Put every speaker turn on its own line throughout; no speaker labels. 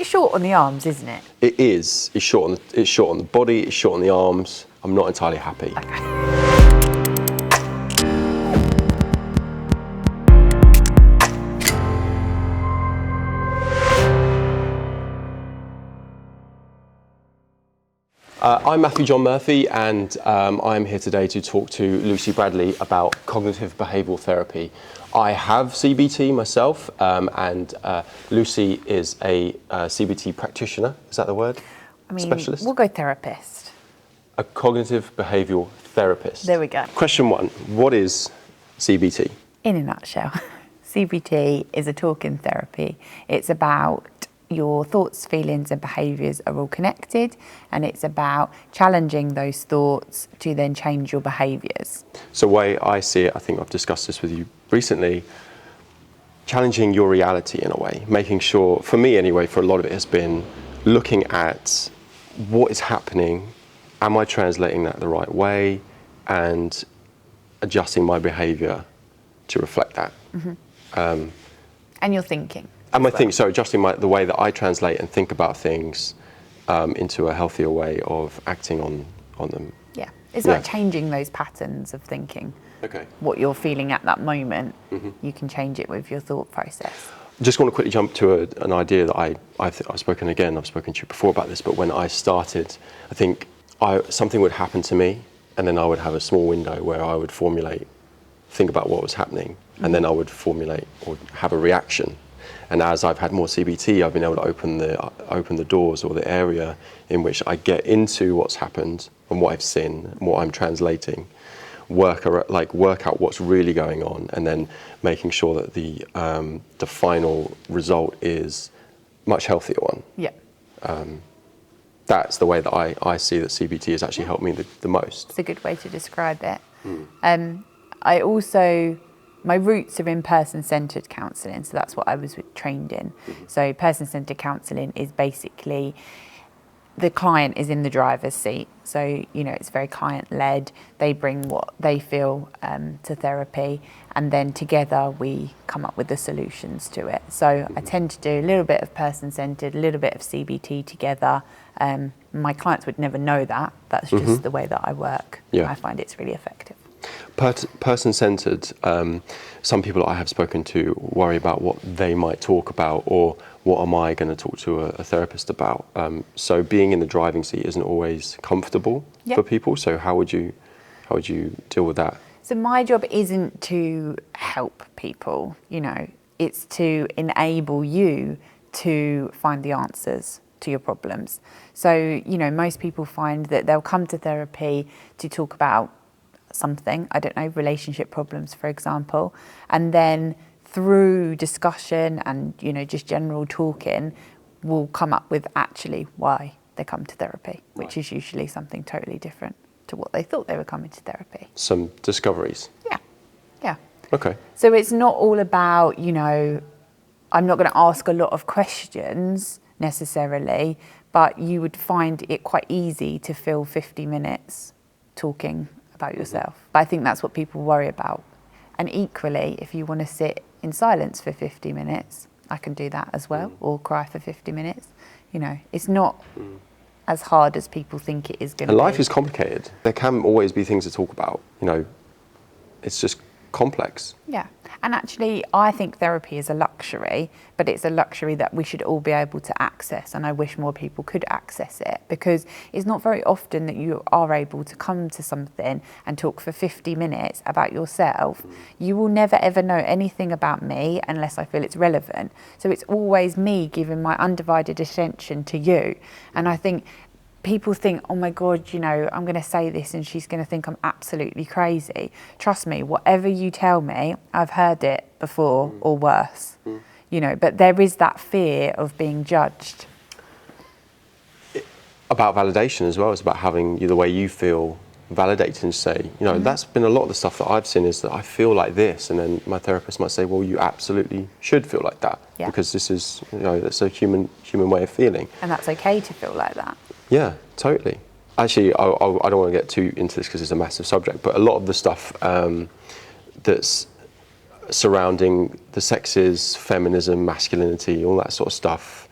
short on the arms, isn't it?
It is. It's short on the body. It's short on the arms. I'm not entirely happy.
Okay.
I'm Matthew John Murphy, and I'm here today to talk to Lucy Bradley about cognitive behavioural therapy. I have CBT myself, and Lucy is a CBT practitioner. Is that the word? Specialist?
We'll go therapist.
A cognitive behavioural therapist.
There we go.
Question one, what is CBT?
In a nutshell, CBT is a talk-in therapy. It's about your thoughts, feelings and behaviours are all connected, and it's about challenging those thoughts to then change your behaviours.
So the way I see it, I think I've discussed this with you recently, challenging your reality in a way, making sure, for me anyway, for a lot of it has been looking at what is happening, am I translating that the right way, and adjusting my behaviour to reflect that.
Mm-hmm. And your thinking.
And my thinking, so adjusting the way that I translate and think about things into a healthier way of acting on them.
Yeah, it's like changing those patterns of thinking.
Okay.
What you're feeling at that moment,
mm-hmm.
you can change it with your thought process.
Just want to quickly jump to an idea that I've spoken to you before about this, but when I started, I think something would happen to me, and then I would have a small window where I would think about what was happening, mm-hmm. and then I would formulate or have a reaction. And as I've had more CBT, I've been able to open the doors, or the area in which I get into what's happened and what I've seen and what I'm translating, work out what's really going on, and then making sure that the final result is a much healthier one. Yeah. That's the way that I see that CBT has actually helped me the most.
It's a good way to describe it. My roots are in person-centred counselling, so that's what I was trained in. Mm-hmm. So person-centred counselling is basically the client is in the driver's seat. So, it's very client-led. They bring what they feel to therapy, and then together we come up with the solutions to it. So mm-hmm. I tend to do a little bit of person-centred, a little bit of CBT together. My clients would never know that. That's just mm-hmm. the way that I work. Yeah. I find it's really effective.
Person-centred, some people I have spoken to worry about what they might talk about, or what am I going to talk to a therapist about. So being in the driving seat isn't always comfortable for people. So how would you deal with that?
So my job isn't to help people, it's to enable you to find the answers to your problems. So, most people find that they'll come to therapy to talk about something, I don't know, relationship problems, for example, and then through discussion and, just general talking, we'll come up with actually why they come to therapy, which is usually something totally different to what they thought they were coming to therapy.
Some discoveries.
Yeah.
Okay.
So it's not all about, I'm not going to ask a lot of questions necessarily, but you would find it quite easy to fill 50 minutes talking about yourself. But I think that's what people worry about. And equally, if you want to sit in silence for 50 minutes, I can do that as well, or cry for 50 minutes. It's not as hard as people think it is going to be.
And life is complicated. There can always be things to talk about. It's just complex.
Yeah. And actually, I think therapy is a luxury, but it's a luxury that we should all be able to access. And I wish more people could access it, because it's not very often that you are able to come to something and talk for 50 minutes about yourself. You will never ever know anything about me unless I feel it's relevant. So it's always me giving my undivided attention to you. And I think people think, oh my God, I'm going to say this and she's going to think I'm absolutely crazy. Trust me, whatever you tell me, I've heard it before or worse. But there is that fear of being judged.
About validation as well. It's about having the way you feel validated and say, mm-hmm. that's been a lot of the stuff that I've seen, is that I feel like this, and then my therapist might say, well, you absolutely should feel like that, because this is, that's a human way of feeling.
And that's okay to feel like that.
Yeah, totally. Actually, I don't want to get too into this because it's a massive subject, but a lot of the stuff that's surrounding the sexes, feminism, masculinity, all that sort of stuff,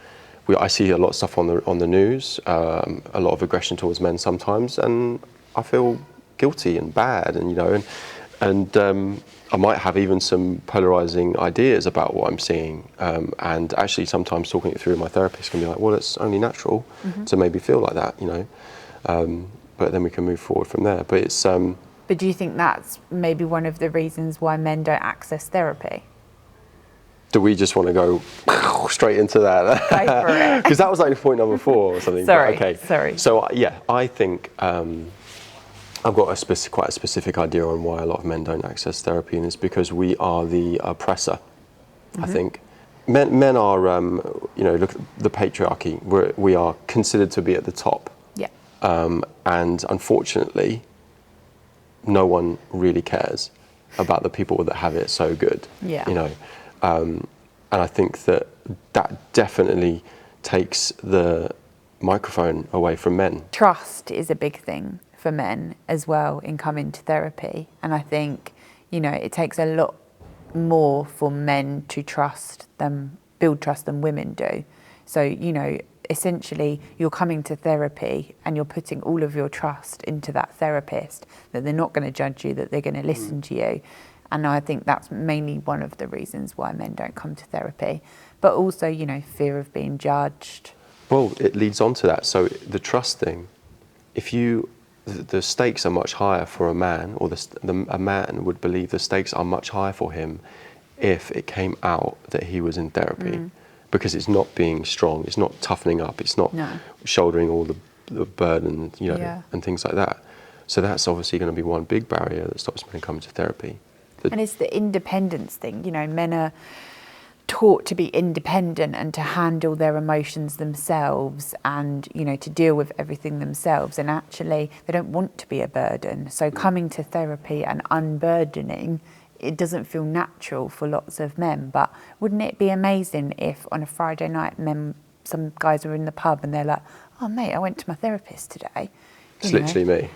I see a lot of stuff on the news, a lot of aggression towards men sometimes, and I feel guilty and bad, and I might have even some polarizing ideas about what I'm seeing, and actually sometimes talking it through with my therapist can be like, well, it's only natural to maybe feel like that, but then we can move forward from there. But it's
But do you think that's maybe one of the reasons why men don't access therapy?
do we just want to go straight into that?
Go for it.
Because that was like point number 4 or something.
Sorry,
but okay.
sorry.
So yeah, I think I've got quite a specific idea on why a lot of men don't access therapy, and it's because we are the oppressor. I think men are, look at the patriarchy. We are considered to be at the top.
Yeah.
And unfortunately, no one really cares about the people that have it so good.
Yeah.
And I think that definitely takes the microphone away from men.
Trust is a big thing for men as well in coming to therapy. And I think, it takes a lot more for men to build trust than women do. So, essentially you're coming to therapy and you're putting all of your trust into that therapist, that they're not going to judge you, that they're going to listen to you. And I think that's mainly one of the reasons why men don't come to therapy. But also, fear of being judged.
Well, it leads on to that. So the trust thing, the stakes are much higher for a man, or a man would believe the stakes are much higher for him if it came out that he was in therapy. Because it's not being strong, it's not toughening up, it's not shouldering all the burden, and things like that. So that's obviously going to be one big barrier that stops men coming to therapy.
And it's the independence thing. Men are taught to be independent and to handle their emotions themselves and, to deal with everything themselves. And actually, they don't want to be a burden. So coming to therapy and unburdening, it doesn't feel natural for lots of men. But wouldn't it be amazing if on a Friday night, some guys were in the pub and they're like, oh, mate, I went to my therapist today.
It's literally me.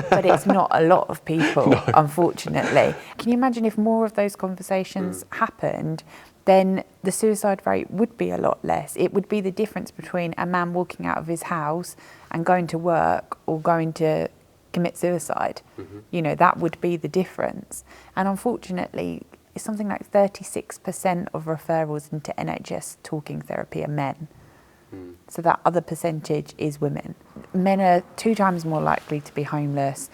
But it's not a lot of people, unfortunately. Can you imagine if more of those conversations happened, then the suicide rate would be a lot less. It would be the difference between a man walking out of his house and going to work or going to commit suicide. That would be the difference. And unfortunately, it's something like 36% of referrals into NHS talking therapy are men. So that other percentage is women. Men are 2 times more likely to be homeless,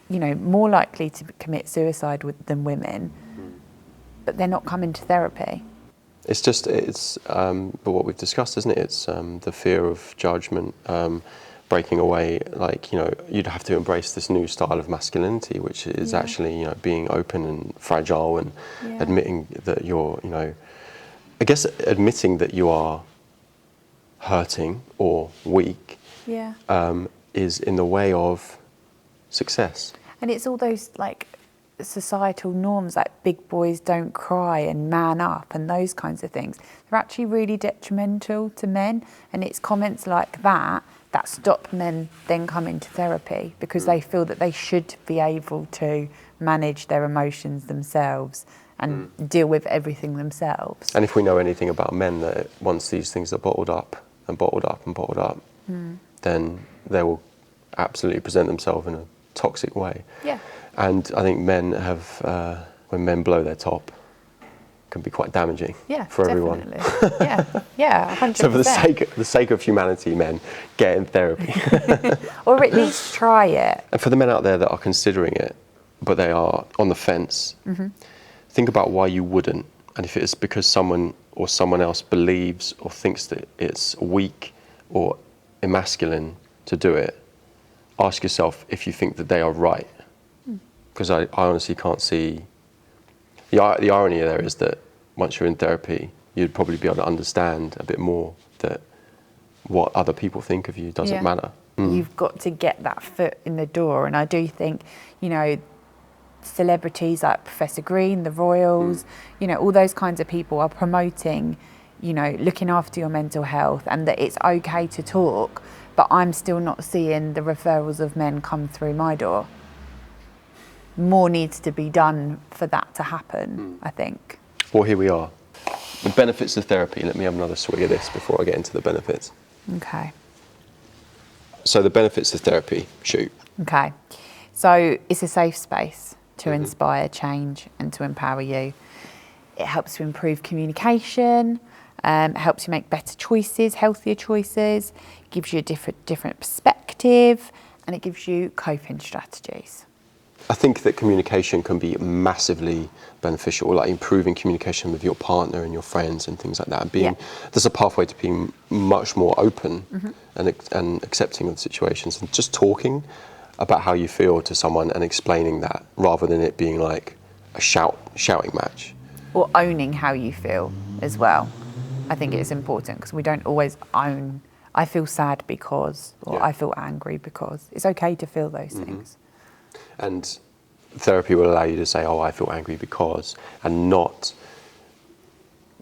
more likely to commit suicide than women, but they're not coming to therapy. But
what we've discussed, isn't it? It's the fear of judgment, breaking away, you'd have to embrace this new style of masculinity, which is actually, being open and fragile and admitting that you're, I guess admitting that you are hurting or weak is in the way of success.
And it's all those societal norms like big boys don't cry and man up and those kinds of things. They're actually really detrimental to men, and it's comments like that stop men then coming to therapy because they feel that they should be able to manage their emotions themselves and deal with everything themselves.
And if we know anything about men, that once these things are bottled up, then they will absolutely present themselves in a toxic way.
Yeah.
And I think men have, when men blow their top, can be quite damaging for everyone.
Yeah, 100%.
So for the sake of humanity, men, get in therapy.
Or at least try it.
And for the men out there that are considering it, but they are on the fence, think about why you wouldn't. And if it's because someone or someone else believes or thinks that it's weak or emasculine to do it, ask yourself if you think that they are right. Because I honestly can't see... The irony there is that once you're in therapy, you'd probably be able to understand a bit more that what other people think of you doesn't matter.
You've got to get that foot in the door. And I do think, celebrities like Professor Green, the Royals, all those kinds of people are promoting, looking after your mental health and that it's okay to talk, but I'm still not seeing the referrals of men come through my door. More needs to be done for that to happen, I think.
Well, here we are. The benefits of therapy. Let me have another swig of this before I get into the benefits.
Okay.
So the benefits of therapy, shoot.
Okay. So it's a safe space to inspire change and to empower you. It helps to improve communication, helps you make better choices, healthier choices, gives you a different perspective, and it gives you coping strategies.
I think that communication can be massively beneficial, like improving communication with your partner and your friends and things like that. There's a pathway to being much more open and accepting of the situations, and just talking about how you feel to someone and explaining that, rather than it being like a shouting match.
Or owning how you feel as well. I think it's important, because we don't always own, I feel sad because, or I feel angry because. It's okay to feel those things.
And therapy will allow you to say, oh, I feel angry because, and not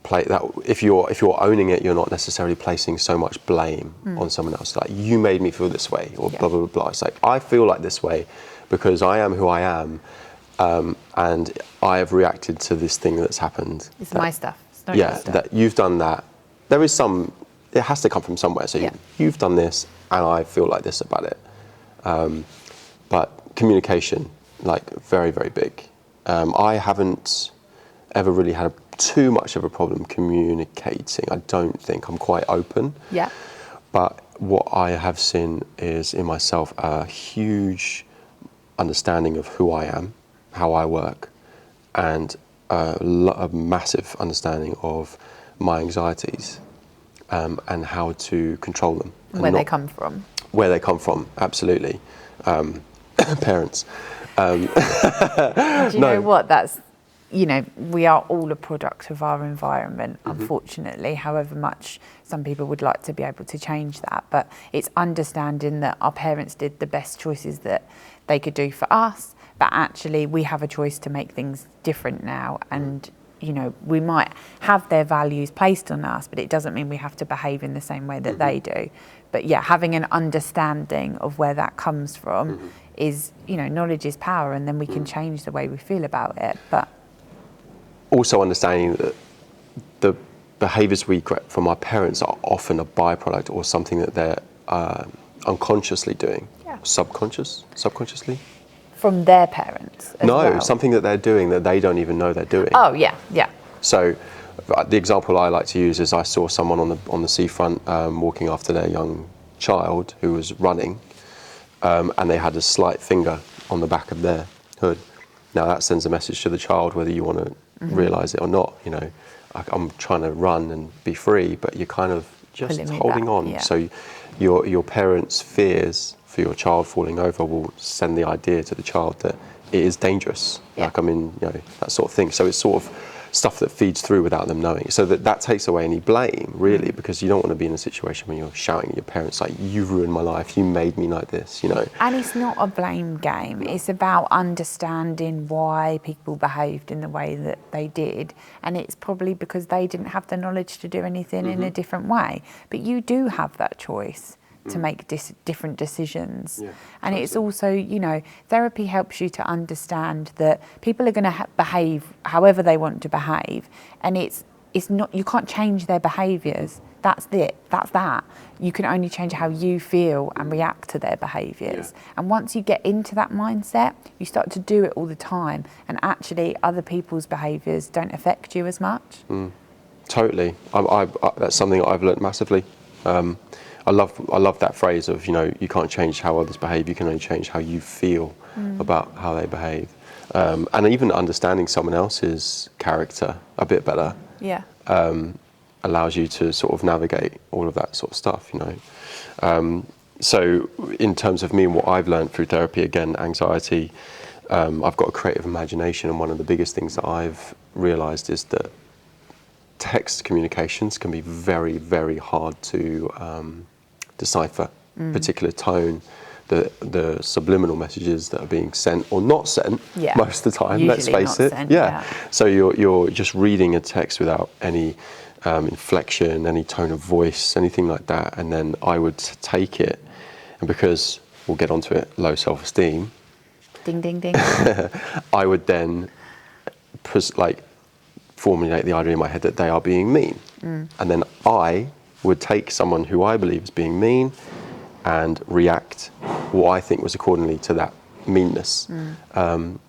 play that. If you're owning it, you're not necessarily placing so much blame on someone else. Like, you made me feel this way, or blah, blah, blah, blah. It's like, I feel like this way because I am who I am, and I have reacted to this thing that's happened.
It's my stuff. It's not your stuff.
That you've done that. There is some, it has to come from somewhere. So you've done this, and I feel like this about it. But communication, like, very, very big. I haven't ever really had too much of a problem communicating. I don't think. I'm quite open.
Yeah.
But what I have seen is in myself a huge understanding of who I am, how I work, and a massive understanding of my anxieties, and how to control them.
Where they come from.
Where they come from, absolutely. Parents.
Do you know what? That's, you know, we are all a product of our environment, unfortunately, however much some people would like to be able to change that. But it's understanding that our parents did the best choices that they could do for us, but actually we have a choice to make things different now. And, you know, we might have their values placed on us, but it doesn't mean we have to behave in the same way that they do. But yeah, having an understanding of where that comes from is, you know, knowledge is power, and then we can change the way we feel about it. But
also understanding that the behaviours we get from our parents are often a byproduct or something that they're unconsciously doing. Subconsciously?
From their parents as well.
Something that they're doing that they don't even know they're doing.
Oh, yeah.
So the example I like to use is I saw someone on the seafront walking after their young child who was running, and they had a slight finger on the back of their hood. Now that sends a message to the child, whether you want to realise it or not. You know, I'm trying to run and be free, but you're kind of just holding on. Yeah. So your parents' fears for your child falling over will send the idea to the child that it is dangerous.
Yeah.
Like, I mean, you know, that sort of thing. So it's sort of stuff that feeds through without them knowing. So that takes away any blame, really, because you don't want to be in a situation where you're shouting at your parents like, you ruined my life, you made me like this, you know.
And it's not a blame game. It's about understanding why people behaved in the way that they did. And it's probably because they didn't have the knowledge to do anything in a different way. But you do have that choice to make different decisions. Yeah, and it's also, you know, therapy helps you to understand that people are going to behave however they want to behave, and it's not, you can't change their behaviours. That's that. You can only change how you feel and react to their behaviours. Yeah. And once you get into that mindset, you start to do it all the time, and actually other people's behaviours don't affect you as much.
Totally. That's something I've learnt massively. I love that phrase of, you know, you can't change how others behave, you can only change how you feel about how they behave. And even understanding someone else's character a bit better allows you to sort of navigate all of that sort of stuff, you know. So in terms of me and what I've learned through therapy, again, anxiety, I've got a creative imagination, and one of the biggest things that I've realised is that text communications can be very, very hard to decipher, particular tone, the subliminal messages that are being sent or not sent most of the time. Usually, let's face it. Sent, So you're just reading a text without any inflection, any tone of voice, anything like that, and then I would take it, and because we'll get onto it, low self-esteem.
Ding ding ding.
I would then formulate the idea in my head that they are being mean. And then I would take someone who I believe is being mean and react what I think was accordingly to that meanness,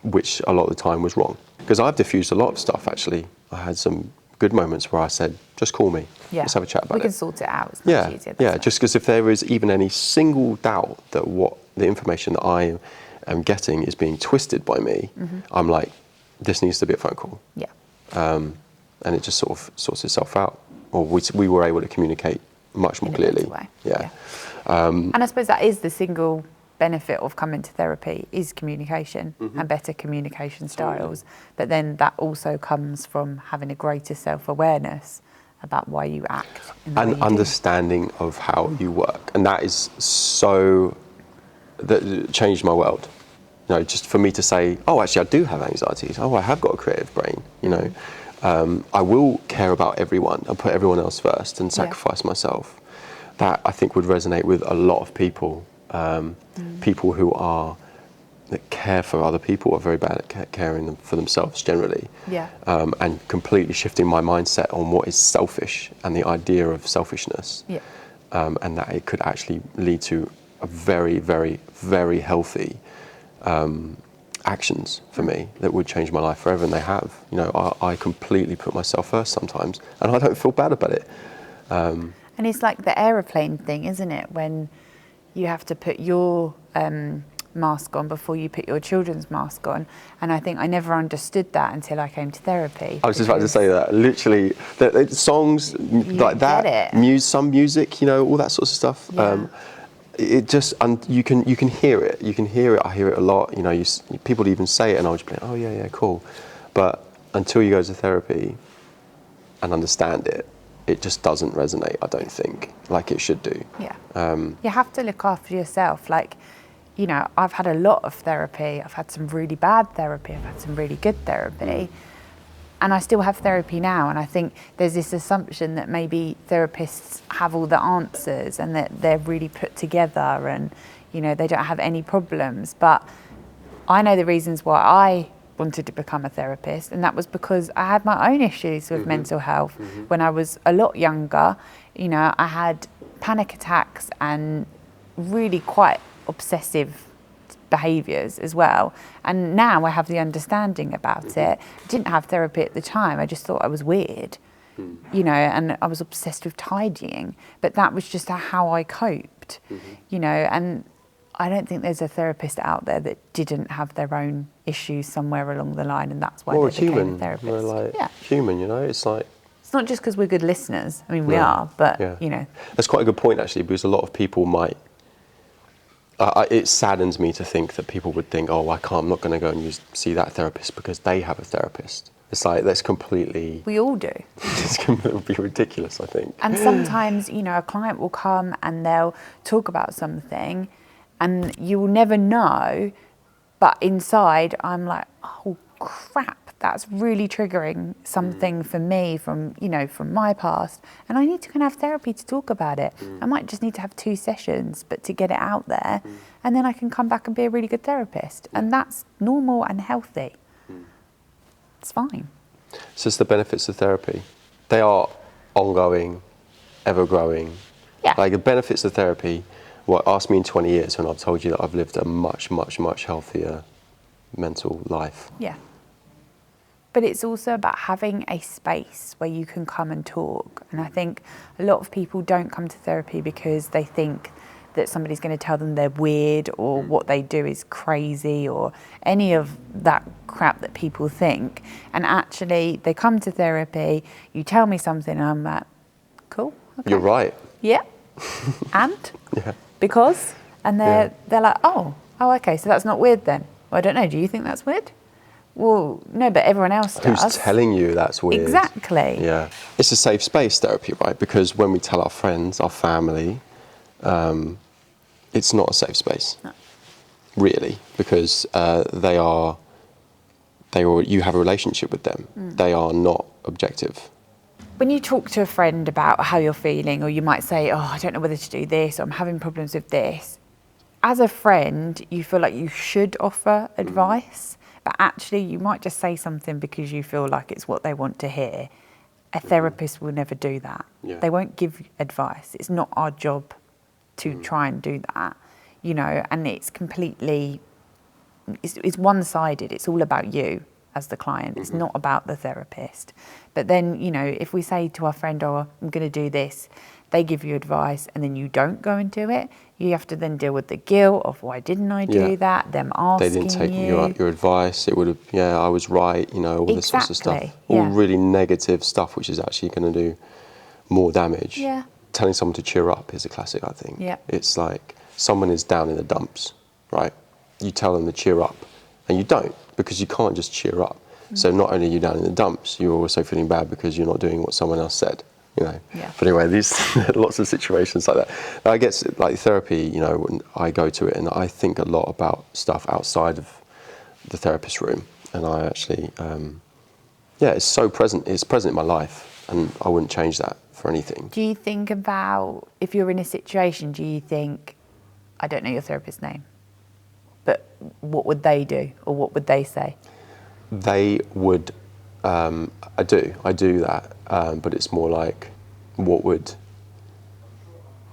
which a lot of the time was wrong. Because I've diffused a lot of stuff, actually. I had some good moments where I said, just call me, let's have a chat about it.
We can sort it out, it's much easier.
Yeah, just because if there is even any single doubt that what the information that I am getting is being twisted by me, I'm like, this needs to be a phone call.
Yeah.
And it just sort of sorts itself out. Or we were able to communicate much more clearly. Yeah.
And I suppose that is the single benefit of coming to therapy is communication and better communication styles. But then that also comes from having a greater self-awareness about why you act.
And understanding of how you work. And that is that changed my world. You know, just for me to say, oh, actually, I do have anxieties. Oh, I have got a creative brain, you know. I will care about everyone and put everyone else first and sacrifice myself. That, I think, would resonate with a lot of people. People that care for other people are very bad at caring for themselves generally. And completely shifting my mindset on what is selfish and the idea of selfishness. And that it could actually lead to a very, very, very healthy actions for me that would change my life forever, and they have. You know, I completely put myself first sometimes, and I don't feel bad about it.
And it's like the aeroplane thing, isn't it? When you have to put your mask on before you put your children's mask on. And I think I never understood that until I came to therapy.
I was just about to say that. Literally, the songs like that, some music, you know, all that sort of stuff. It just, you can hear it. You can hear it. I hear it a lot. You know, people even say it, and I'll just be like, oh yeah, cool. But until you go to therapy and understand it, it just doesn't resonate, I don't think, like it should do. You have to look after yourself. Like, you know, I've had a lot of therapy. I've had some really bad therapy. I've had some really good therapy. And I still have therapy now. And I think there's this assumption that maybe therapists have all the answers and that they're really put together and, you know, they don't have any problems. But I know the reasons why I wanted to become a therapist, and that was because I had my own issues with mental health. When I was a lot younger, you know, I had panic attacks and really quite obsessive behaviours as well. And now I have the understanding about it. I didn't have therapy at the time. I just thought I was weird, you know, and I was obsessed with tidying. But that was just how I coped, you know, and I don't think there's a therapist out there that didn't have their own issues somewhere along the line, and that's why they became a therapist. We're like human, you know. It's like,
it's not just because we're good listeners. I mean, we are, but you know.
That's quite a good point, actually, because a lot of people might. It saddens me to think that people would think, oh, I'm not going to go and see that therapist because they have a therapist. It's like, that's completely...
We all do.
It would be ridiculous, I think.
And sometimes, you know, a client will come and they'll talk about something and you will never know, but inside I'm like, oh crap, that's really triggering something for me from, you know, from my past, and I need to kind of have therapy to talk about it. I might just need to have 2 sessions, but to get it out there, and then I can come back and be a really good therapist, and that's normal and healthy. It's fine.
So it's the benefits of therapy. They are ongoing, ever-growing. Like the benefits of therapy, ask me in 20 years when I've told you that I've lived a much, much, much healthier mental life.
But it's also about having a space where you can come and talk. And I think a lot of people don't come to therapy because they think that somebody's going to tell them they're weird or what they do is crazy or any of that crap that people think. And actually, they come to therapy, you tell me something, and I'm like, cool. Okay.
You're right.
Yeah. And? Because? And they're like, oh, okay, so that's not weird then. Well, I don't know, do you think that's weird? Well, no, but everyone else does.
Who's telling you that's weird?
Exactly.
Yeah. It's a safe space, therapy, right? Because when we tell our friends, our family, it's not a safe space. No. Really, because you have a relationship with them. They are not objective.
When you talk to a friend about how you're feeling, or you might say, oh, I don't know whether to do this, or I'm having problems with this. As a friend, you feel like you should offer advice. But actually, you might just say something because you feel like it's what they want to hear. A therapist will never do that.
Yeah.
They won't give advice. It's not our job to try and do that, you know, and it's completely, it's one-sided. It's all about you as the client. It's not about the therapist. But then, you know, if we say to our friend, oh, I'm going to do this, they give you advice and then you don't go and do it, you have to then deal with the guilt of why didn't I do that, them asking
they didn't take
you.
your advice, it would have, I was right, you know, all this sorts of stuff. All really negative stuff, which is actually going to do more damage.
Yeah.
Telling someone to cheer up is a classic, I think.
Yeah.
It's like someone is down in the dumps, right? You tell them to cheer up and you don't, because you can't just cheer up. So not only are you down in the dumps, you're also feeling bad because you're not doing what someone else said. You know.
Yeah.
But anyway, these lots of situations like that. I guess like therapy, you know, when I go to it and I think a lot about stuff outside of the therapist room, and I actually, it's so present. It's present in my life, and I wouldn't change that for anything.
Do you think about, if you're in a situation, do you think, I don't know your therapist's name, but what would they do or what would they say?
They would. I do that, but it's more like, what would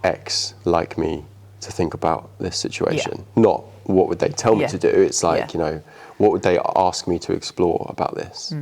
X like me to think about this situation? Not what would they tell me to do. It's like, you know, what would they ask me to explore about this?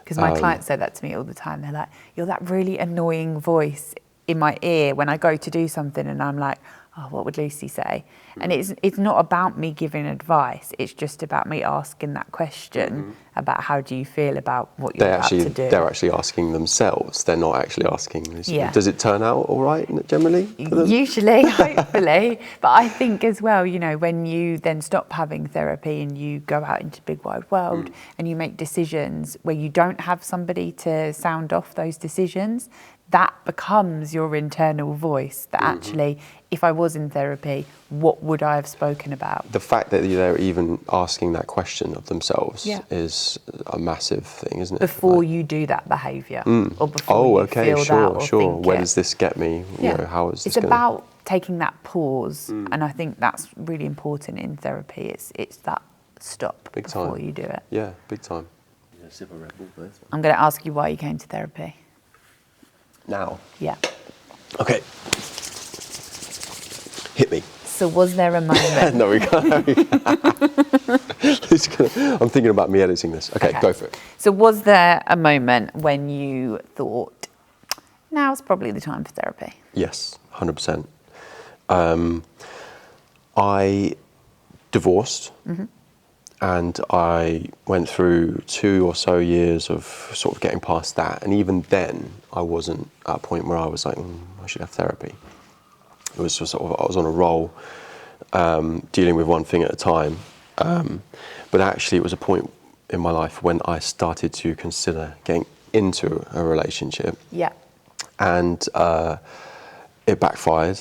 Because my clients say that to me all the time. They're like, you're that really annoying voice in my ear when I go to do something and I'm like, oh, what would Lucy say? And it's not about me giving advice. It's just about me asking that question about how do you feel about what you're about to do.
They're actually asking themselves. They're not actually asking.
Yeah.
Does it turn out all right generally?
Usually, hopefully. But I think as well, you know, when you then stop having therapy and you go out into the big wide world and you make decisions where you don't have somebody to sound off those decisions, that becomes your internal voice that actually, if I was in therapy, what would I have spoken about?
The fact that they're even asking that question of themselves is a massive thing, isn't it?
Before you do that behaviour or before you feel that or think
Where
it.
does this get me? You know, how is this
It's about taking that pause, and I think that's really important in therapy. It's that stop
big
before
time.
you do it.
Yeah, big time.
I'm going to ask you why you came to therapy.
Now.
Yeah.
Okay. Hit me.
So was there a moment?
No, we can't. I'm thinking about me editing this. Okay, go for it.
So was there a moment when you thought, now's probably the time for therapy?
Yes, 100%. I divorced and I went through 2 or so years of sort of getting past that. And even then, I wasn't at a point where I was like, I should have therapy. It was just sort of, I was on a roll, dealing with one thing at a time. But actually, it was a point in my life when I started to consider getting into a relationship.
Yeah.
And it backfired,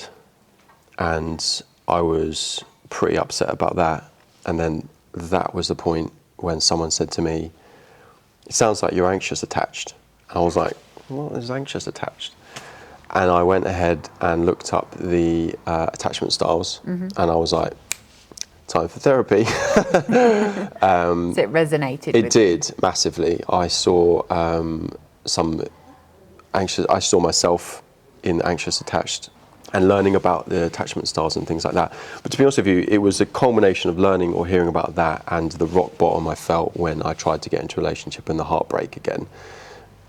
and I was pretty upset about that. And then that was the point when someone said to me, it sounds like you're anxious attached. And I was like, what is anxious attached? And I went ahead and looked up the attachment styles, and I was like, time for therapy.
So it resonated with you?
It did, massively. I saw I saw myself in anxious attached and learning about the attachment styles and things like that. But to be honest with you, it was a culmination of learning or hearing about that and the rock bottom I felt when I tried to get into a relationship and the heartbreak again.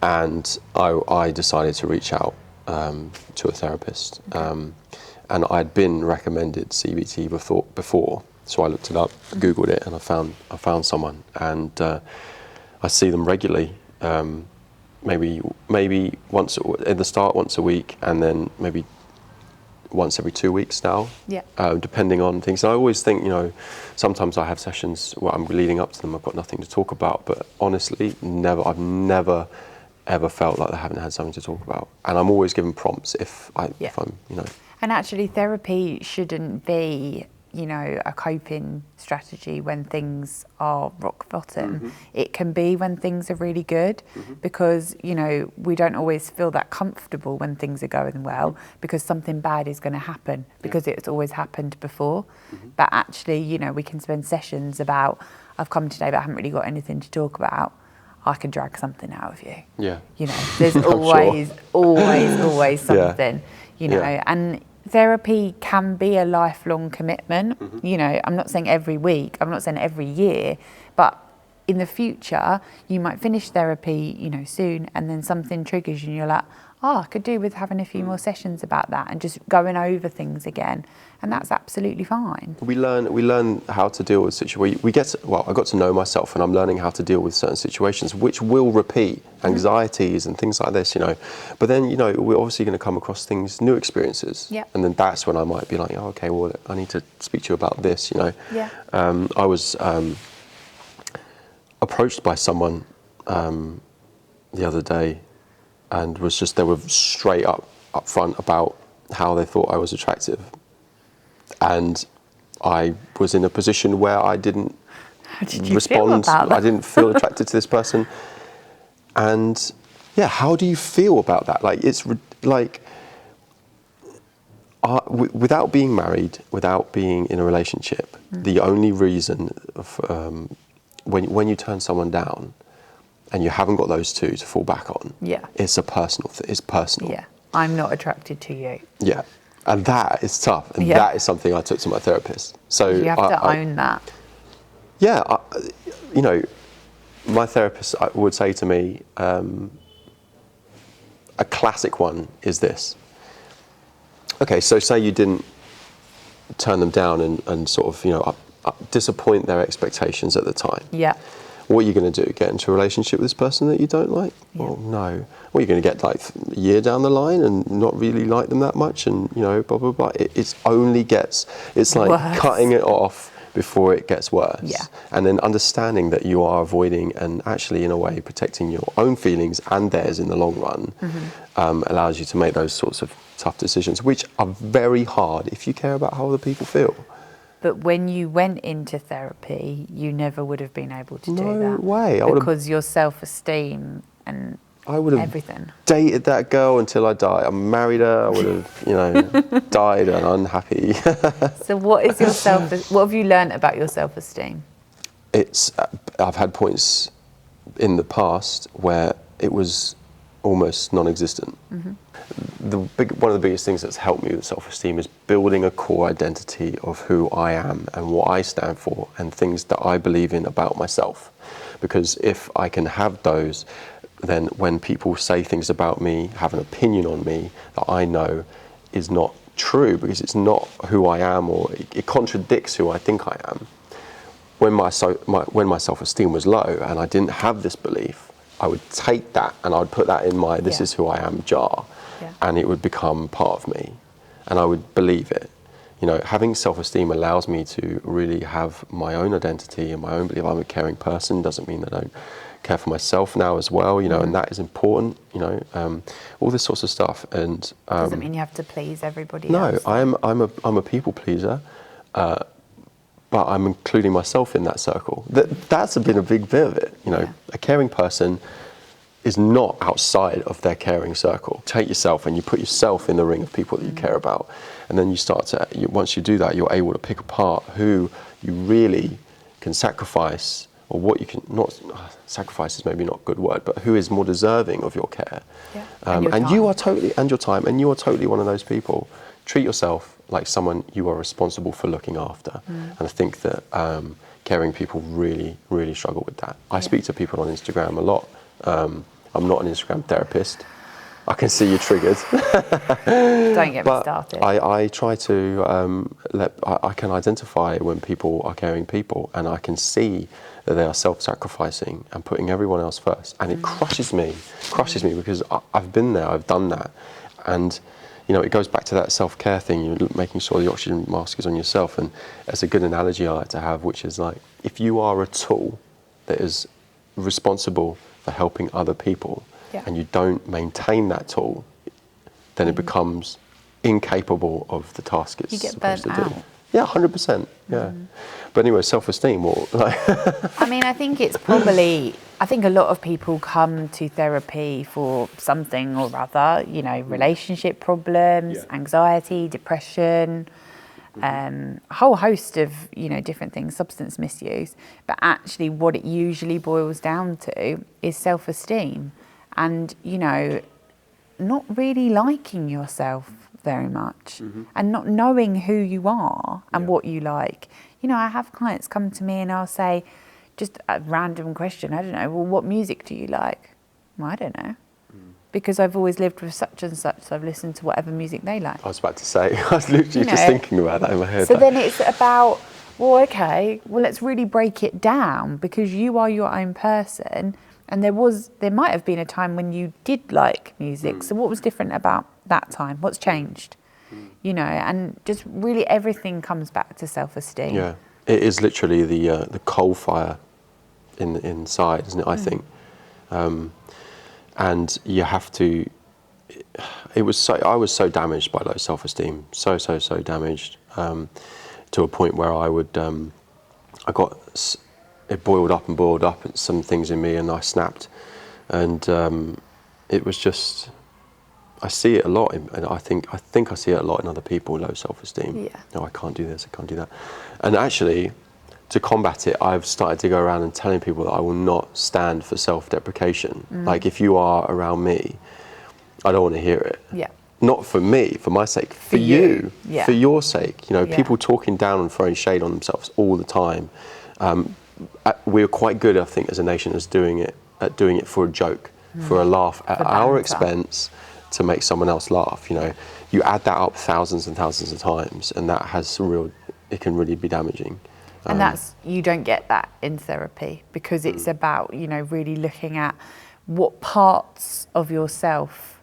And I decided to reach out to a therapist. And I'd been recommended CBT before, so I looked it up, Googled it, and I found someone. And I see them regularly, maybe once in the start, once a week, and then maybe once every 2 weeks now, depending on things. And I always think, you know, sometimes I have sessions where I'm leading up to them, I've got nothing to talk about, but honestly, I've never ever felt like I haven't had something to talk about. And I'm always given prompts if I'm, you know.
And actually therapy shouldn't be you know, a coping strategy when things are rock bottom. It can be when things are really good, because, you know, we don't always feel that comfortable when things are going well, because something bad is going to happen, because it's always happened before. But actually, you know, we can spend sessions about, I've come today but I haven't really got anything to talk about. I can drag something out of you.
Yeah.
You know, there's
sure.
always something, you know,
Yeah.
and therapy can be a lifelong commitment. You know, I'm not saying every week, I'm not saying every year, but in the future, you might finish therapy, you know, soon, and then something triggers you and you're like, oh, I could do with having a few more sessions about that and just going over things again. And that's absolutely fine.
We learn how to deal with situations. I got to know myself, and I'm learning how to deal with certain situations which will repeat, anxieties and things like this, you know. But then, you know, we're obviously going to come across things, new experiences.
Yeah.
And then that's when I might be like, oh, okay, well, I need to speak to you about this, you know.
Yeah.
I was approached by someone the other day, and they were straight up front about how they thought I was attractive. And I was in a position where I didn't respond. I didn't feel attracted to this person. And yeah, how do you feel about that? Like, it's like, without being married, without being in a relationship, the only reason when you turn someone down and you haven't got those two to fall back on, it's a personal thing. It's personal.
Yeah, I'm not attracted to you.
Yeah. And that is tough, and that is something I took to my therapist. So
you have to own that.
Yeah, you know, my therapist would say to me, a classic one is this. Okay, so say you didn't turn them down and sort of, you know, disappoint their expectations at the time.
Yeah.
What are you going to do? Get into a relationship with this person that you don't like?
Yeah.
Well, no. Well, you're going to get like a year down the line and not really like them that much, and, you know, blah, blah, blah. It's like
worse.
Cutting it off before it gets worse.
Yeah.
And then understanding that you are avoiding and actually, in a way, protecting your own feelings and theirs in the long run, allows you to make those sorts of tough decisions, which are very hard if you care about how other people feel.
But when you went into therapy, you never would have been able to do that.
No way.
Because your self-esteem and
I would have
everything.
Dated that girl until I die. I married her. I would have, you know, died and unhappy.
So what have you learned about your self-esteem?
I've had points in the past where it was almost non-existent. One of the biggest things that's helped me with self-esteem is building a core identity of who I am and what I stand for and things that I believe in about myself. Because if I can have those, then when people say things about me, have an opinion on me that I know is not true because it's not who I am, or it contradicts who I think I am. When my self-esteem was low and I didn't have this belief, I would take that and I would put that in my this is who I am jar, and it would become part of me, and I would believe it. You know, having self-esteem allows me to really have my own identity and my own belief. I'm a caring person. Doesn't mean that I don't care for myself now as well. You know, and that is important. You know, all this sorts of stuff. And
doesn't mean you have to please everybody
No,
else.
I'm a people pleaser, but I'm including myself in that circle. That's been a big bit of it. You know, a caring person is not outside of their caring circle. Take yourself and you put yourself in the ring of people that you care about. And then you start to, once you do that, you're able to pick apart who you really can sacrifice, or what you can not, sacrifice is maybe not a good word, but who is more deserving of your care. And you are totally, and your time, and you are totally one of those people. Treat yourself like someone you are responsible for looking after. And I think that caring people really, really struggle with that. I speak to people on Instagram a lot. I'm not an Instagram therapist. I can see you triggered.
Don't get me started.
I try to I can identify when people are caring people, and I can see that they are self-sacrificing and putting everyone else first, and it crushes me because I've been there, I've done that, and you know, it goes back to that self-care thing. You're making sure the oxygen mask is on yourself, and it's a good analogy I like to have, which is like, if you are a tool that is responsible for helping other people, and you don't maintain that tool, then it becomes incapable of the task it's supposed to do. Yeah, 100%. Yeah. But anyway, self-esteem, or like.
I mean, I think it's probably, I think a lot of people come to therapy for something or other, you know, relationship problems, anxiety, depression, a whole host of, you know, different things, substance misuse. But actually what it usually boils down to is self-esteem and, you know, not really liking yourself very much and not knowing who you are and what you like. You know, I have clients come to me and I'll say, just a random question, I don't know, well, what music do you like? Well, I don't know. Because I've always lived with such and such, so I've listened to whatever music they like.
I was about to say, I was literally just thinking about that in my head.
So then it's about, well, okay, well, let's really break it down because you are your own person. And there might have been a time when you did like music. So what was different about that time? What's changed? You know, and just really everything comes back to self-esteem.
Yeah, it is literally the coal fire inside, isn't it? I think, and you have to. I was so damaged by low self-esteem, so damaged, to a point where it boiled up at some things in me, and I snapped, and it was just. I see it a lot, and I think I see it a lot in other people. Low self-esteem.
Yeah.
No, I can't do this. I can't do that. And actually, to combat it, I've started to go around and telling people that I will not stand for self-deprecation. Like if you are around me, I don't want to hear it.
Yeah.
Not for me, for my sake, for you,
Yeah.
for your sake. You know,
Yeah.
people talking down and throwing shade on themselves all the time. We're quite good, I think, as a nation, at doing it for a joke, for a laugh at our expense, to make someone else laugh. You know, you add that up thousands and thousands of times, and that has it can really be damaging.
And you don't get that in therapy because it's about, you know, really looking at what parts of yourself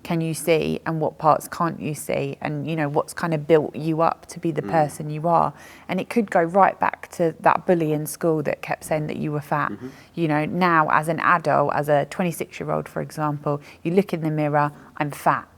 can you see and what parts can't you see, and, you know, what's kind of built you up to be the person you are. And it could go right back to that bully in school that kept saying that you were fat. You know, now as an adult, as a 26-year-old, for example, you look in the mirror, I'm fat,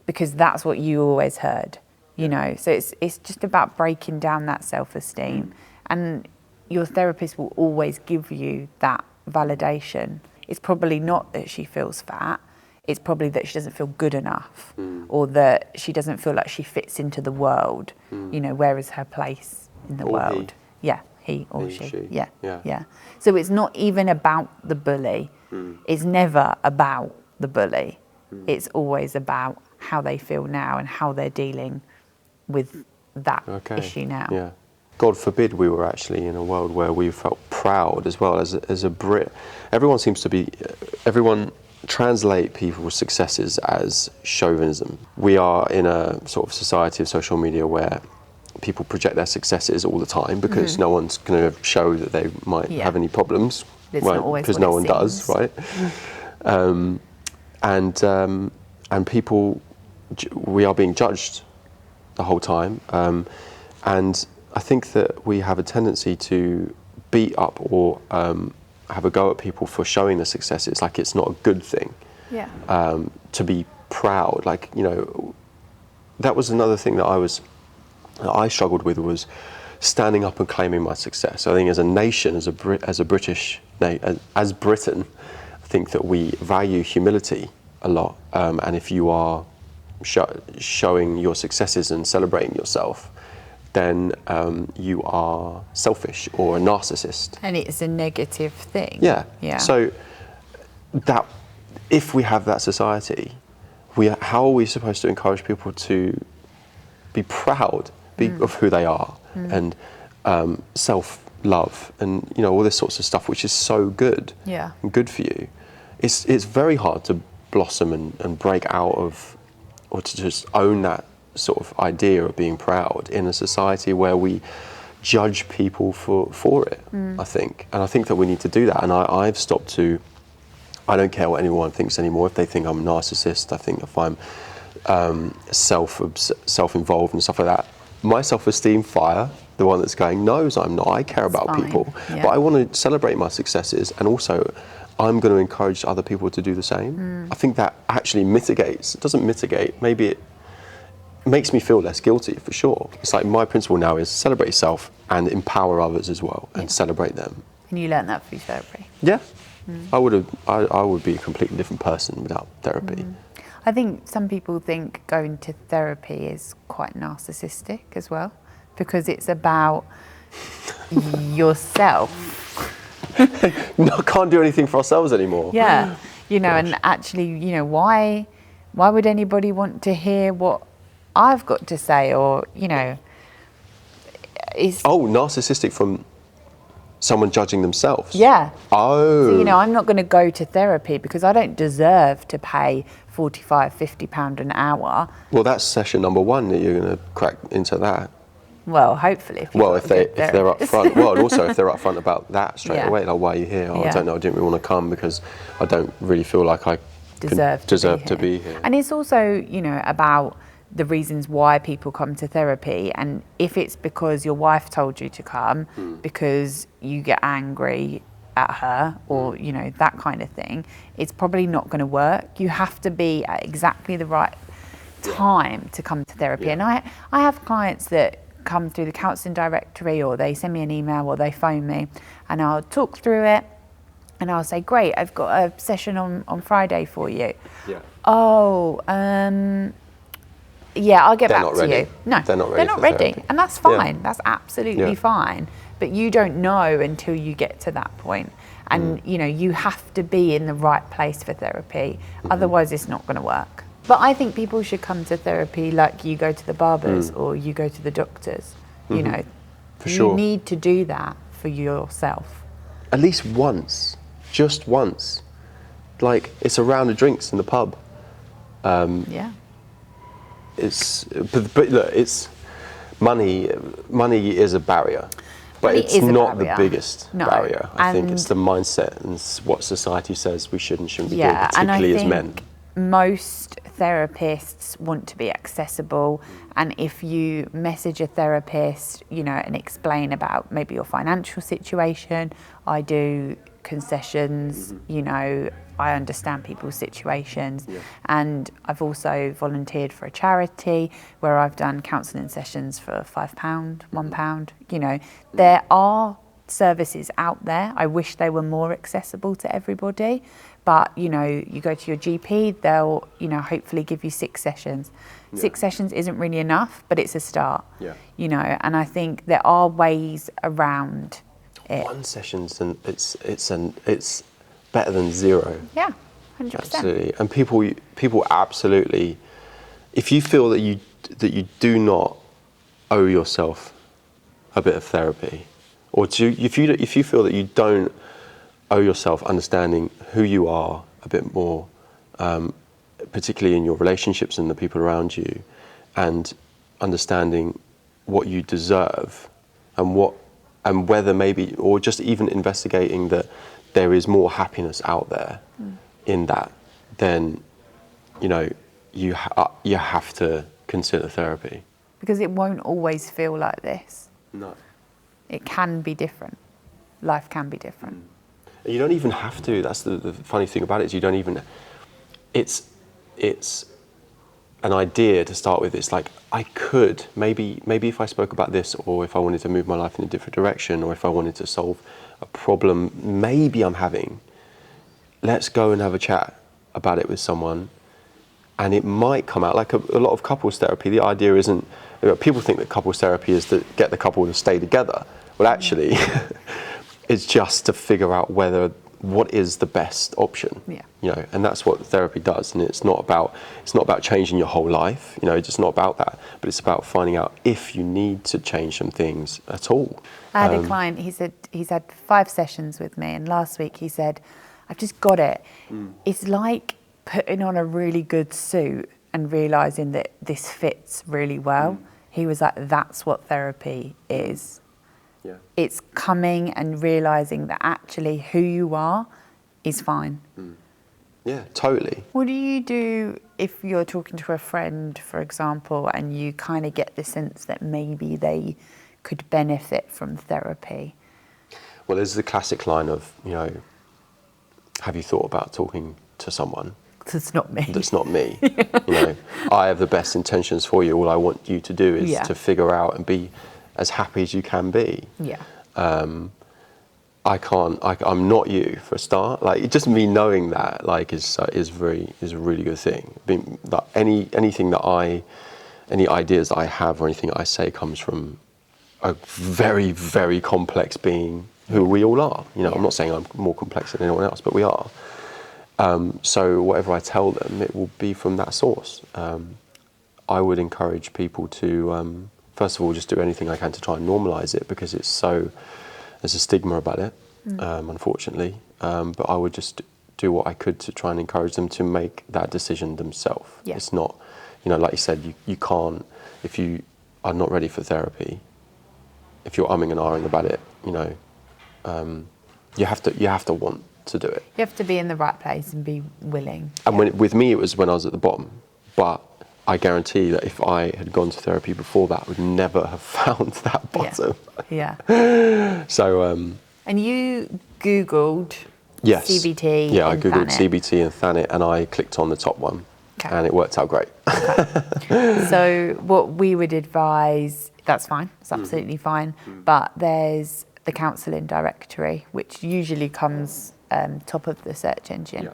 because that's what you always heard. You know, so it's just about breaking down that self-esteem, and your therapist will always give you that validation. It's probably not that she feels fat, it's probably that she doesn't feel good enough, or that she doesn't feel like she fits into the world. You know, where is her place in the world? Yeah, he or she. Yeah. So it's not even about the bully. It's never about the bully. It's always about how they feel now and how they're dealing with that issue now.
Yeah. God forbid we were actually in a world where we felt proud as well as a Brit. Everyone translate people's successes as chauvinism. We are in a sort of society of social media where people project their successes all the time because no one's going to show that they might have any problems, right? Because no one does, right? And people, we are being judged the whole time, and I think that we have a tendency to beat up or have a go at people for showing the successes, like it's not a good thing. To be proud, like, you know, that was another thing that I struggled with, was standing up and claiming my success. I think as a nation, as Britain, I think that we value humility a lot, and if you are showing your successes and celebrating yourself, then you are selfish or a narcissist.
And it's a negative thing.
Yeah. So that, if we have that society, how are we supposed to encourage people to be proud of who they are, and self-love, and, you know, all this sorts of stuff, which is so good, and good for you. It's very hard to blossom and break out of, or to just own that sort of idea of being proud in a society where we judge people for it, I think. And I think that we need to do that. And I've stopped to, I don't care what anyone thinks anymore. If they think I'm a narcissist, I think if I'm self-involved and stuff like that, my self-esteem fire, the one that's going, knows I'm not. I care about people, but I want to celebrate my successes, and also I'm going to encourage other people to do the same. I think that actually mitigates. It doesn't mitigate. Maybe makes me feel less guilty for sure. It's like my principle now is celebrate yourself and empower others as well, and celebrate them.
And you learned that through therapy?
Yeah. I would be a completely different person without therapy.
I think some people think going to therapy is quite narcissistic as well, because it's about yourself.
No, can't do anything for ourselves anymore.
Yeah, you know,
Gosh.
and actually, you know, why would anybody want to hear what I've got to say, or, you know, is
narcissistic from someone judging themselves.
Yeah.
Oh.
So, you know, I'm not going to go to therapy because I don't deserve to pay £45-50 an hour.
Well, that's session number 1 that you're going to crack into that.
Well, hopefully.
If they're up front. Well, and also if they're up front about that straight away, like, why are you here? Oh, I don't know, I didn't really want to come because I don't really feel like I deserve to be here.
And it's also, you know, about the reasons why people come to therapy, and if it's because your wife told you to come because you get angry at her, or you know, that kind of thing, it's probably not going to work. You have to be at exactly the right time to come to therapy. And I have clients that come through the counselling directory, or they send me an email, or they phone me, and I'll talk through it, and I'll say, great, I've got a session on Friday for you. Yeah, I'll get back to you. No,
they're not ready. Therapy.
And that's fine. That's absolutely fine. But you don't know until you get to that point. And you know, you have to be in the right place for therapy. Otherwise, it's not going to work. But I think people should come to therapy like you go to the barbers or you go to the doctors. You know, you need to do that for yourself.
At least once, just once. Like, it's a round of drinks in the pub. But look, it's money is a barrier, but it's not the biggest barrier. I think it's the mindset and what society says we should and shouldn't be doing, particularly as men.
Most therapists want to be accessible, and if you message a therapist, you know, and explain about maybe your financial situation, I do concessions, you know, I understand people's situations, and I've also volunteered for a charity where I've done counselling sessions for £5, £1. You know, there are services out there. I wish they were more accessible to everybody, but you know, you go to your GP, they'll, you know, hopefully give you 6 sessions. 6 sessions isn't really enough, but it's a start. You know, and I think there are ways around it.
1 session's and it's better than 0.
Yeah, 100%.
Absolutely. And people absolutely, if you feel that you do not owe yourself a bit of therapy, or if you feel that you don't owe yourself understanding who you are a bit more, particularly in your relationships and the people around you, and understanding what you deserve and whether maybe, or just even investigating that there is more happiness out there in that, then, you know, you have to consider therapy.
Because it won't always feel like this.
No.
It can be different. Life can be different.
You don't even have to. That's the funny thing about it, is you don't even, it's an idea to start with. It's like, I could, maybe if I spoke about this, or if I wanted to move my life in a different direction, or if I wanted to solve a problem maybe I'm having, let's go and have a chat about it with someone, and it might come out. Like a lot of couples therapy, the idea isn't, you know, people think that couples therapy is to get the couple to stay together. Well, actually, it's just to figure out what is the best option. You know, and that's what therapy does. And it's not about changing your whole life. You know, it's just not about that. But it's about finding out if you need to change some things at all.
I had a client. He said he's had 5 sessions with me, and last week he said, "I've just got it. It's like putting on a really good suit and realising that this fits really well." He was like, "That's what therapy is."
Yeah.
It's coming and realising that actually who you are is fine.
Yeah, totally.
What do you do if you're talking to a friend, for example, and you kind of get the sense that maybe they could benefit from therapy?
Well, there's the classic line of, you know, have you thought about talking to someone?
that's not me.
That's not me. You know, I have the best intentions for you. All I want you to do is to figure out and be as happy as you can be.
Yeah.
I'm not you for a start. Like, just me knowing that, like, is a really good thing. That any ideas that I have or anything I say comes from a very, very complex being who we all are. You know, I'm not saying I'm more complex than anyone else, but we are. So whatever I tell them, it will be from that source. I would encourage people to, first of all, just do anything I can to try and normalise it, because there's a stigma about it, unfortunately. But I would just do what I could to try and encourage them to make that decision themselves. Yeah. It's not, you know, like you said, you can't, if you are not ready for therapy, if you're umming and ahhing about it, you know, you have to want to do it.
You have to be in the right place and be willing.
And with me, it was when I was at the bottom. But I guarantee that if I had gone to therapy before that, I would never have found that bottom.
Yeah.
So.
And you Googled CBT.
Yeah, I Googled CBT and Thanet, and I clicked on the top one, and it worked out great.
Okay. So what we would advise, that's fine, it's absolutely fine, but there's the counselling directory, which usually comes top of the search engine.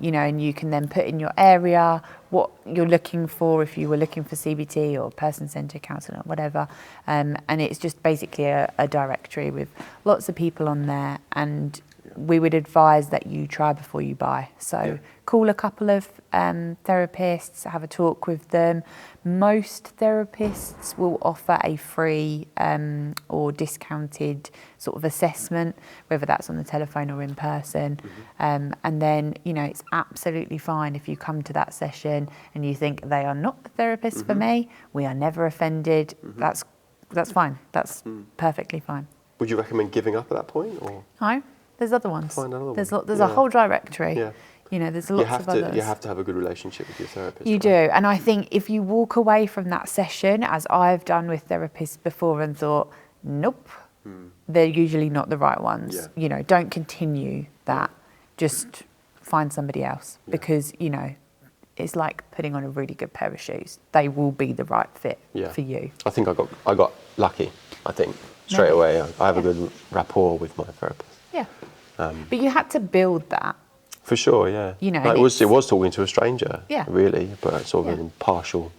You know, and you can then put in your area, what you're looking for, if you were looking for CBT or person-centred counselling or whatever, and it's just basically a directory with lots of people on there, and we would advise that you try before you buy. So call a couple of therapists, have a talk with them. Most therapists will offer a free or discounted sort of assessment, whether that's on the telephone or in person. And then, you know, it's absolutely fine if you come to that session and you think they are not the therapist for me. We are never offended. That's fine. That's perfectly fine.
Would you recommend giving up at that point, or?
No, there's other ones.
Find another one.
There's a whole directory.
Yeah.
You know, there's lots of others.
You have to have a good relationship with your therapist.
You do. And I think if you walk away from that session, as I've done with therapists before, and thought, nope, they're usually not the right ones. Yeah. You know, don't continue that. Just find somebody else, because, you know, it's like putting on a really good pair of shoes. They will be the right fit for you.
I think I got lucky, I think, straight away. I have a good rapport with my therapist. Yeah.
But you had to build that.
For sure, yeah.
You know,
like it was talking to a stranger, really, but sort of an impartial,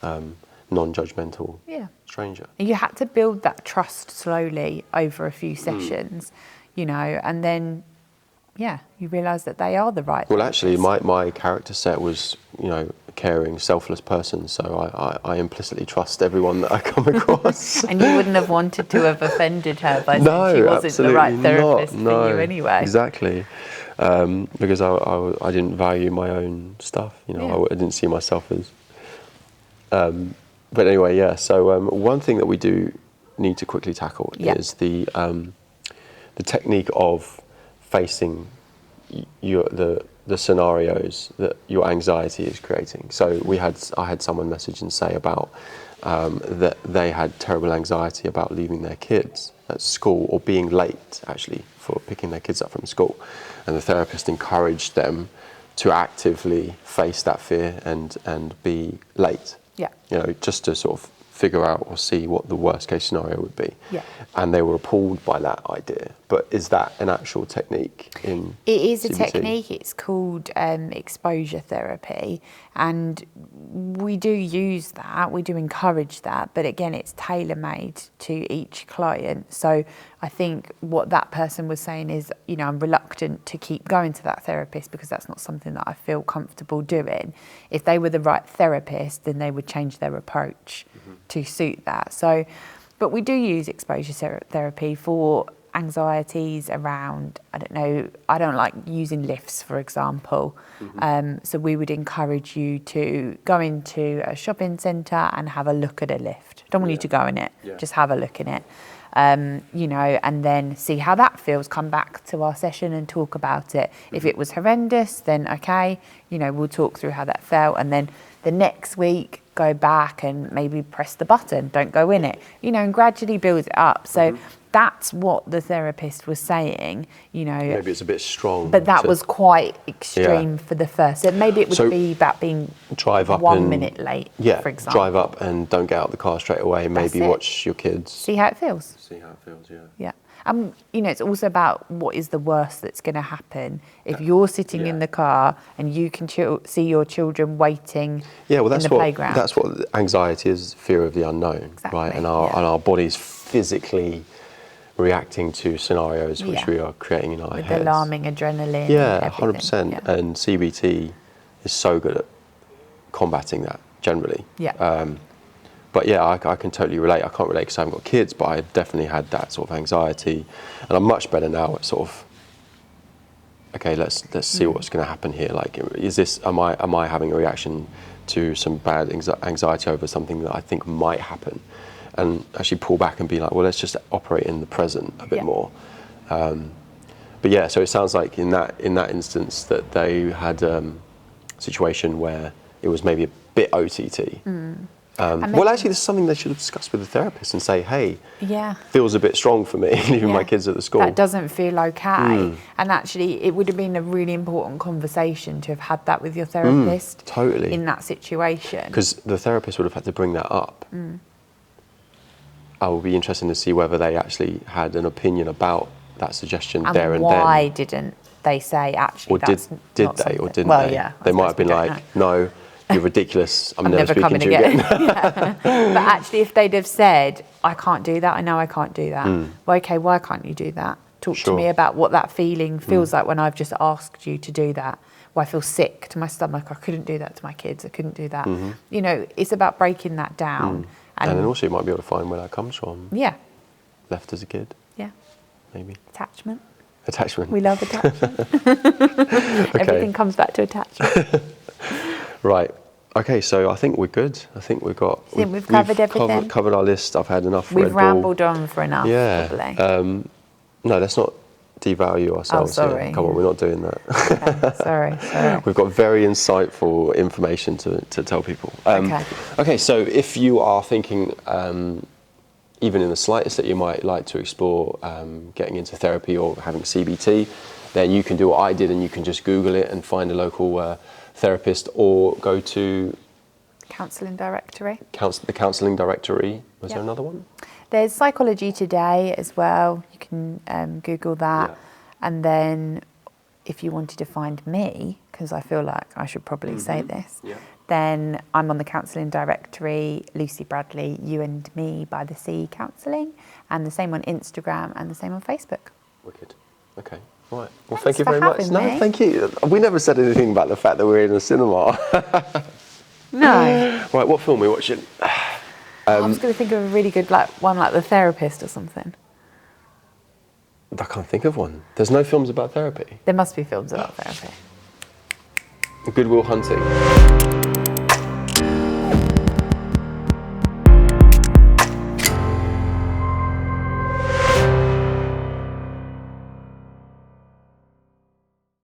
non-judgmental stranger.
And you had to build that trust slowly over a few sessions, you know, and then, you realise that they are the right.
Well, actually, my character set was, you know, a caring, selfless person, so I implicitly trust everyone that I come across.
And you wouldn't have wanted to have offended her by saying she wasn't the right therapist for you anyway.
Exactly. Because I didn't value my own stuff, you know, I didn't see myself as. But anyway, so one thing that we do need to quickly tackle is the technique of facing the scenarios that your anxiety is creating. So I had someone message and say about that they had terrible anxiety about leaving their kids at school, or being late actually for picking their kids up from school, and the therapist encouraged them to actively face that fear and be late. Yeah. You know, just to sort of figure out or see what the worst case scenario would be. Yeah. And they were appalled by that idea. But is that an actual technique in
It is
CBT?
A technique. It's called exposure therapy. And we do use that. We do encourage that. But again, it's tailor-made to each client. So I think what that person was saying is, you know, I'm reluctant to keep going to that therapist because that's not something that I feel comfortable doing. If they were the right therapist, then they would change their approach to suit that. So, but we do use exposure therapy for anxieties around, I don't know, I don't like using lifts, for example. So we would encourage you to go into a shopping centre and have a look at a lift. Don't want you to go in it, just have a look in it. You know, and then see how that feels, come back to our session and talk about it. If it was horrendous, then okay, you know, we'll talk through how that felt, and then the next week go back and maybe press the button, don't go in it, you know, and gradually build it up. So that's what the therapist was saying, you know.
Maybe it's a bit strong.
But that was quite extreme for the first. So maybe it would be about being
drive up
1 minute late, for example.
Drive up and don't get out of the car straight away. Maybe watch your kids.
See how it feels.
See how it feels, yeah.
Yeah. You know, it's also about what is the worst that's going to happen if you're sitting in the car and you can see your children waiting in the playground.
That's what anxiety is, fear of the unknown, right? And our bodies physically reacting to scenarios which we are creating in our heads.
With alarming adrenaline.
Yeah, 100%. And CBT is so good at combating that generally.
Yeah.
But yeah, I can totally relate. I can't relate because I haven't got kids, but I definitely had that sort of anxiety, and I'm much better now at sort of, okay, let's see what's going to happen here. Like, am I having a reaction to some bad anxiety over something that I think might happen, and actually pull back and be like, well, let's just operate in the present a bit more. But yeah, so it sounds like in that instance that they had a situation where it was maybe a bit OTT. Well, actually, this is something they should have discussed with the therapist and say, hey, feels a bit strong for me, leaving my kids at the school.
That doesn't feel okay. And actually, it would have been a really important conversation to have had that with your therapist
totally.
In that situation.
Because the therapist would have had to bring that up. I will be interested to see whether they actually had an opinion about that suggestion
and
there and then.
Why didn't they say, actually,
or
that's
did
not
they,
something.
or didn't
well,
they?
Yeah,
they might have been like, no, you're ridiculous. I'm never speaking to you again.
But actually, if they'd have said, I can't do that, I know I can't do that. Well, okay, why can't you do that? Talk to me about what that feeling feels like when I've just asked you to do that. Well, I feel sick to my stomach. I couldn't do that to my kids. I couldn't do that. You know, it's about breaking that down.
And then also you might be able to find where that comes from.
Yeah.
Left as a kid.
Yeah.
Maybe.
Attachment.
Attachment.
We love attachment. Everything comes back to attachment.
Right. Okay, so I think we're good. I think we've
covered everything.
Covered our list. I've had enough.
We've rambled on for enough.
Yeah.
Probably.
No, let's not devalue ourselves.
Oh, sorry.
Here. Come on, we're not doing that.
Okay. Sorry.
We've got very insightful information to tell people. Okay, so if you are thinking, even in the slightest, that you might like to explore getting into therapy or having CBT, then you can do what I did and you can just Google it and find a local therapist or go to
Counselling directory.
The counselling directory. Was there another one?
There's Psychology Today as well. You can Google that. And then if you wanted to find me, because I feel like I should probably say this, then I'm on the counselling directory, Lucy Bradley, You and Me by the Sea Counselling, and the same on Instagram and the same on Facebook.
Wicked. Okay. Right. Well,
Thanks
thank you very much.
me.
No, thank you. We never said anything about the fact that we're in a cinema.
No.
Right, what film are we watching?
I was going to think of a really good one like The Therapist or something.
I can't think of one. There's no films about therapy.
There must be films about therapy.
Good Will Hunting.